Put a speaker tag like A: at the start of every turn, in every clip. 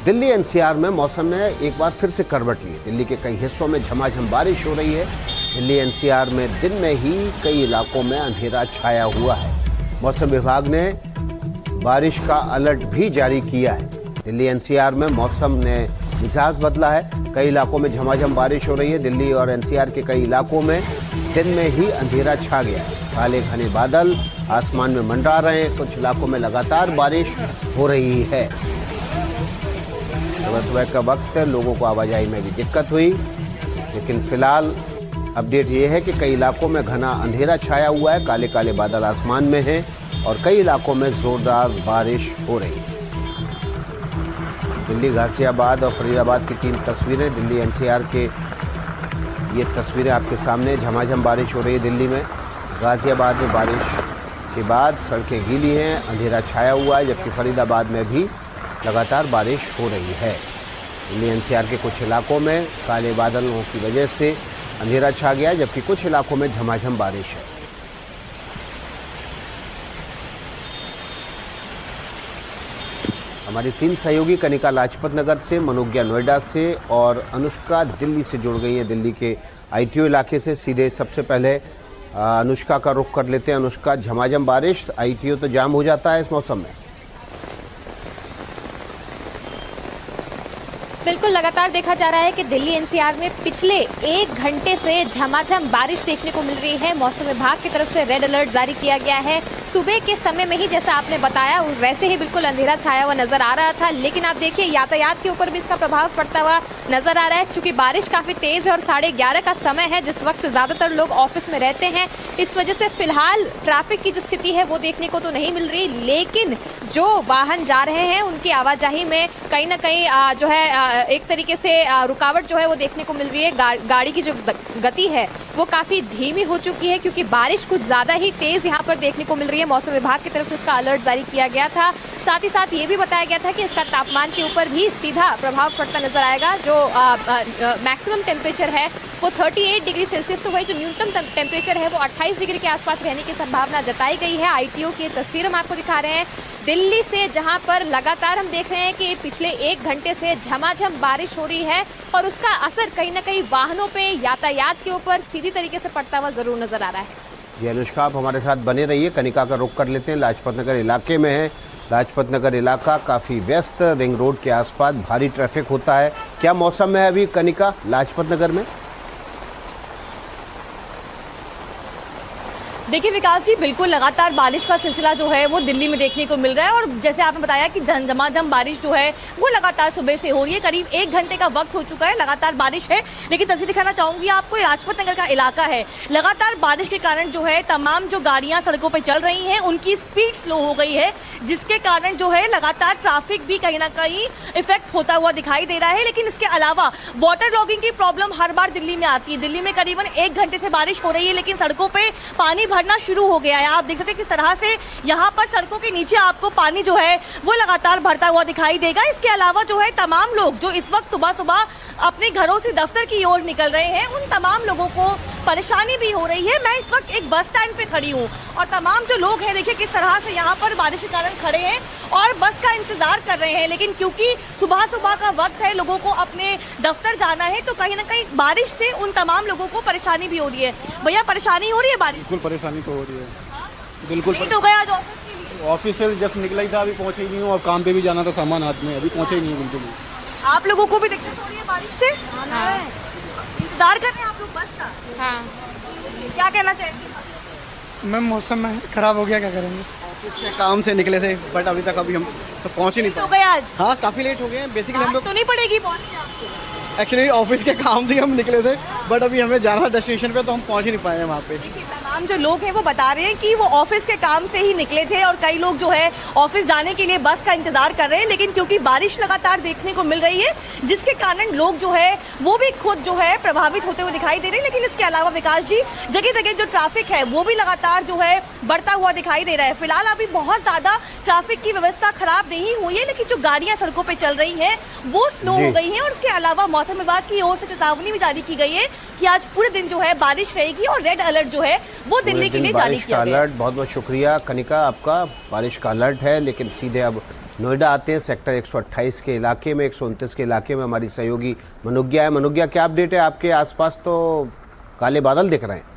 A: Delhi NCR में मौसम ने एक बार फिर से करवट ली। दिल्ली के कई हिस्सों में झमाझम बारिश हो रही है। दिल्ली एनसीआर में दिन में ही कई इलाकों में अंधेरा छाया हुआ है। मौसम विभाग ने बारिश का अलर्ट भी जारी किया है। दिल्ली एनसीआर में मौसम ने मिजाज बदला है। कई इलाकों में झमाझम बारिश हो रही है। दिल्ली और एनसीआर के कई इलाकों में दिन में ही अंधेरा छा गया है। काले घने बादल आसमान में मंडरा रहे हैं। कुछ इलाकों में लगातार बारिश हो रही है। सुबह सुबह का वक्त लोगों को आवाजाही में भी दिक्कत हुई, लेकिन फिलहाल अपडेट ये है कि कई इलाकों में घना अंधेरा छाया हुआ है। काले काले बादल आसमान में हैं और कई इलाकों में जोरदार बारिश हो रही है। दिल्ली, गाजियाबाद और फरीदाबाद की 3 तस्वीरें। दिल्ली एनसीआर के ये तस्वीरें आपके सामने। झमाझम बारिश हो रही है दिल्ली में। गाजियाबाद में बारिश के बाद सड़कें गीली हैं, अंधेरा छाया हुआ है, जबकि फरीदाबाद में भी लगातार बारिश हो रही है। दिल्ली एनसीआर के कुछ इलाकों में काले बादलों की वजह से अंधेरा छा गया, जबकि कुछ इलाकों में झमाझम बारिश है। हमारी 3 सहयोगी कनिका लाजपत नगर से, मनोज्ञा नोएडा से और अनुष्का दिल्ली से जुड़ गई हैं, दिल्ली के आईटीओ इलाके से। सीधे सबसे पहले अनुष्का का रुख कर लेते हैं। अनुष्का, झमाझम बारिश, आईटीओ तो जाम हो जाता है इस मौसम में।
B: बिल्कुल, लगातार देखा जा रहा है कि दिल्ली एनसीआर में पिछले 1 घंटे से झमाझम बारिश देखने को मिल रही है। मौसम विभाग की तरफ से रेड अलर्ट जारी किया गया है। सुबह के समय में ही, जैसा आपने बताया, वैसे ही बिल्कुल अंधेरा छाया हुआ नजर आ रहा था, लेकिन आप देखिए यातायात के ऊपर भी इसका प्रभाव पड़ता हुआ नजर आ रहा है। चूंकि बारिश काफी तेज है और 11:30 का समय है, जिस वक्त ज्यादातर लोग ऑफिस में रहते हैं, इस वजह से फिलहाल ट्रैफिक की जो स्थिति है वो देखने को तो नहीं मिल रही, लेकिन जो वाहन जा रहे हैं उनकी आवाजाही में कहीं ना कहीं जो है एक तरीके से रुकावट जो है वो देखने को मिल रही है। गाड़ी की जो गति है वो काफ़ी धीमी हो चुकी है, क्योंकि बारिश कुछ ज़्यादा ही तेज़ यहाँ पर देखने को मिल रही है। मौसम विभाग की तरफ से इसका अलर्ट जारी किया गया था। साथ ही साथ ये भी बताया गया था कि इसका तापमान के ऊपर भी सीधा प्रभाव पड़ता नजर आएगा। जो मैक्सिमम टेम्परेचर है वो 38 डिग्री सेल्सियस, तो वही जो न्यूनतम टेम्परेचर है वो 28 डिग्री के आसपास रहने की संभावना जताई गई है। आईटीओ की तस्वीर हम आपको दिखा रहे हैं दिल्ली से, जहां पर लगातार हम देख रहे हैं कि पिछले 1 घंटे से झमाझम बारिश हो रही है और उसका असर कहीं ना कहीं वाहनों पे, यातायात के ऊपर सीधी तरीके से पड़ता हुआ जरूर नजर आ रहा है।
A: जी अनुष्का, आप हमारे साथ बने रहिए। कनिका का रुख कर लेते हैं। लाजपत नगर इलाके में है। लाजपत नगर इलाका काफ़ी व्यस्त, रिंग रोड के आसपास भारी ट्रैफिक होता है। क्या मौसम है अभी कनिका लाजपत नगर में?
C: देखिए विकास जी, बिल्कुल लगातार बारिश का सिलसिला जो है वो दिल्ली में देखने को मिल रहा है और जैसे आपने बताया कि झमाझम बारिश जो है वो लगातार सुबह से हो रही है। करीब 1 घंटे का वक्त हो चुका है, लगातार बारिश है। लेकिन तस्वीर दिखाना चाहूंगी आपको, लाजपत नगर का इलाका है। लगातार बारिश के कारण जो है तमाम जो गाड़ियां सड़कों पर चल रही हैं उनकी स्पीड स्लो हो गई है, जिसके कारण जो है लगातार ट्रैफिक भी कहीं ना कहीं इफेक्ट होता हुआ दिखाई दे रहा है। लेकिन इसके अलावा वाटर लॉगिंग की प्रॉब्लम हर बार दिल्ली में आती है। दिल्ली में करीबन 1 घंटे से बारिश हो रही है, लेकिन सड़कों पर पानी भरना शुरू हो गया है। आप देख सकते हैं किस तरह से यहाँ पर सड़कों के नीचे आपको पानी जो है वो लगातार भरता हुआ दिखाई देगा। इसके अलावा जो है तमाम लोग जो इस वक्त सुबह सुबह अपने घरों से दफ्तर की ओर निकल रहे हैं, उन तमाम लोगों को परेशानी भी हो रही है। मैं इस वक्त एक बस स्टैंड पे खड़ी हूँ और तमाम जो लोग हैं, देखिए किस तरह से यहाँ पर बारिश के कारण खड़े हैं और बस का इंतजार कर रहे हैं। लेकिन क्योंकि सुबह सुबह का वक्त है, लोगों को अपने दफ्तर जाना है, तो कहीं ना कहीं बारिश से उन तमाम लोगों को परेशानी भी हो रही है। भैया, परेशानी हो रही है बारिश?
D: बिल्कुल परेशानी तो हो रही है। बिल्कुल
C: लेट हो गया आज
D: ऑफिस से जस्ट निकला ही था, अभी पहुंचे ही नहीं हूँ और काम पे भी जाना था, सामान हाथ में, अभी पहुंचे ही नहीं बिल्कुल भी।
C: आप लोगों को भी दिक्कत हो रही है बारिश से? हाँ। इंतजार कर रहे हैं आप लोग बस का?
B: हाँ।
C: क्या कहना चाहेंगे?
E: मैम, मौसम में खराब हो गया, क्या करेंगे?
D: ऑफिस के काम से निकले थे बट अभी तक हम तो पहुंच ही नहीं
C: हो
D: पाए।
C: गए आज?
D: हाँ, काफ़ी लेट हो गए हैं। बेसिकली हम लोग
C: तो नहीं पड़ेगी पहुंचने आपको?
D: एक्चुअली ऑफिस के काम से हम निकले थे बट अभी हमें जाना था डेस्टिनेशन पे, तो हम पहुंच ही नहीं पाए हैं वहाँ पे।
C: तमाम जो लोग हैं वो बता रहे हैं कि वो ऑफिस के काम से ही निकले थे और कई लोग जो है ऑफिस जाने के लिए बस का इंतजार कर रहे हैं, लेकिन क्योंकि बारिश लगातार देखने को मिल रही है, जिसके कारण लोग जो है वो भी खुद जो है प्रभावित होते हुए दिखाई दे रहे हैं। लेकिन इसके अलावा विकास जी, जगह जगह जो ट्रैफिक है वो भी लगातार जो है बढ़ता हुआ दिखाई दे रहा है। फिलहाल अभी बहुत ज्यादा ट्रैफिक की व्यवस्था खराब नहीं हुई है, लेकिन जो गाड़ियां सड़कों पर चल रही है वो स्लो हो गई है। और इसके अलावा मौसम विभाग की ओर से चेतावनी भी जारी की गई है कि आज पूरे दिन जो है बारिश रहेगी और रेड अलर्ट जो है वो दिल्ली के लिए जारी किया गया है।
A: अलर्ट, बहुत बहुत शुक्रिया कनिका आपका। बारिश का अलर्ट है, लेकिन सीधे अब नोएडा आते हैं सेक्टर 128 के इलाके में, 129 के इलाके में हमारी सहयोगी मनुग्या है। मनुग्या, क्या अपडेट है? आपके आसपास तो काले बादल दिख रहे हैं।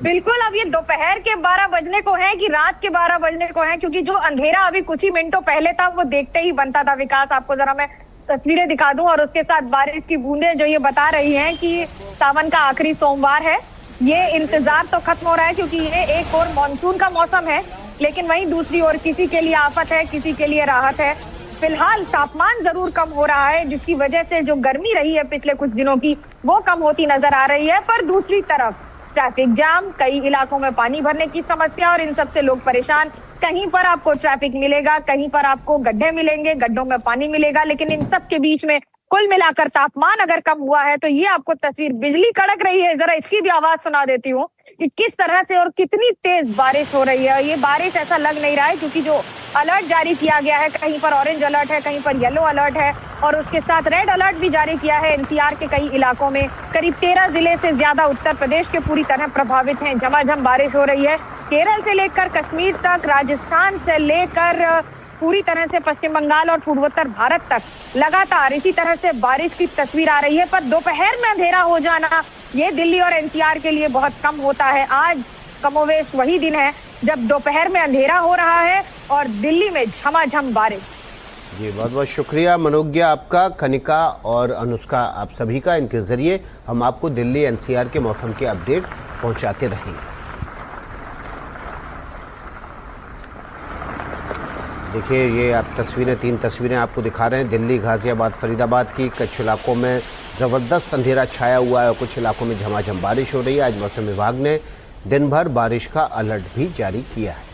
F: बिल्कुल, अब ये दोपहर के 12 बजने को है कि रात के 12 बजने को है, क्योंकि जो अंधेरा अभी कुछ ही मिनटों पहले था वो देखते ही बनता था। विकास, आपको जरा मैं तस्वीरें दिखा दूं और उसके साथ बारिश की बूंदें जो ये बता रही हैं कि सावन का आखिरी सोमवार है। ये इंतजार तो खत्म हो रहा है क्योंकि ये एक और मानसून का मौसम है, लेकिन वहीं दूसरी ओर किसी के लिए आफत है, किसी के लिए राहत है। फिलहाल तापमान जरूर कम हो रहा है, जिसकी वजह से जो गर्मी रही है पिछले कुछ दिनों की वो कम होती नजर आ रही है। पर दूसरी तरफ ट्रैफिक जाम, कई इलाकों में पानी भरने की समस्या और इन सब से लोग परेशान। कहीं पर आपको ट्रैफिक मिलेगा, कहीं पर आपको गड्ढे मिलेंगे, गड्ढों में पानी मिलेगा, लेकिन इन सब के बीच में कुल मिलाकर तापमान अगर कम हुआ है तो ये आपको तस्वीर, बिजली कड़क रही है, जरा इसकी भी आवाज सुना देती हूँ कि किस तरह से और कितनी तेज बारिश हो रही है। ये बारिश ऐसा लग नहीं रहा है क्योंकि जो अलर्ट जारी किया गया है, कहीं पर ऑरेंज अलर्ट है, कहीं पर येलो अलर्ट है और उसके साथ रेड अलर्ट भी जारी किया है एनसीआर के कई इलाकों में। करीब 13 जिले से ज्यादा उत्तर प्रदेश के पूरी तरह प्रभावित हैं। झमाझम बारिश हो रही है, केरल से लेकर कश्मीर तक, राजस्थान से लेकर पूरी तरह से पश्चिम बंगाल और पूर्वोत्तर भारत तक लगातार इसी तरह से बारिश की तस्वीर आ रही है। पर दोपहर में अंधेरा हो जाना ये दिल्ली और एनसीआर के लिए बहुत कम होता है। आज कमोवेश वही दिन है जब दोपहर में अंधेरा हो रहा है और दिल्ली में झमाझम बारिश।
A: जी, बहुत बहुत शुक्रिया मनोज्ञा आपका। कनिका और अनुष्का, आप सभी का, इनके जरिए हम आपको दिल्ली एनसीआर के मौसम के अपडेट पहुंचाते रहेंगे। देखिए, ये आप तस्वीरें, 3 तस्वीरें आपको दिखा रहे हैं दिल्ली, गाजियाबाद, फरीदाबाद की। कुछ इलाकों में ज़बरदस्त अंधेरा छाया हुआ है और कुछ इलाकों में झमाझम बारिश हो रही है। आज मौसम विभाग ने दिन भर बारिश का अलर्ट भी जारी किया है।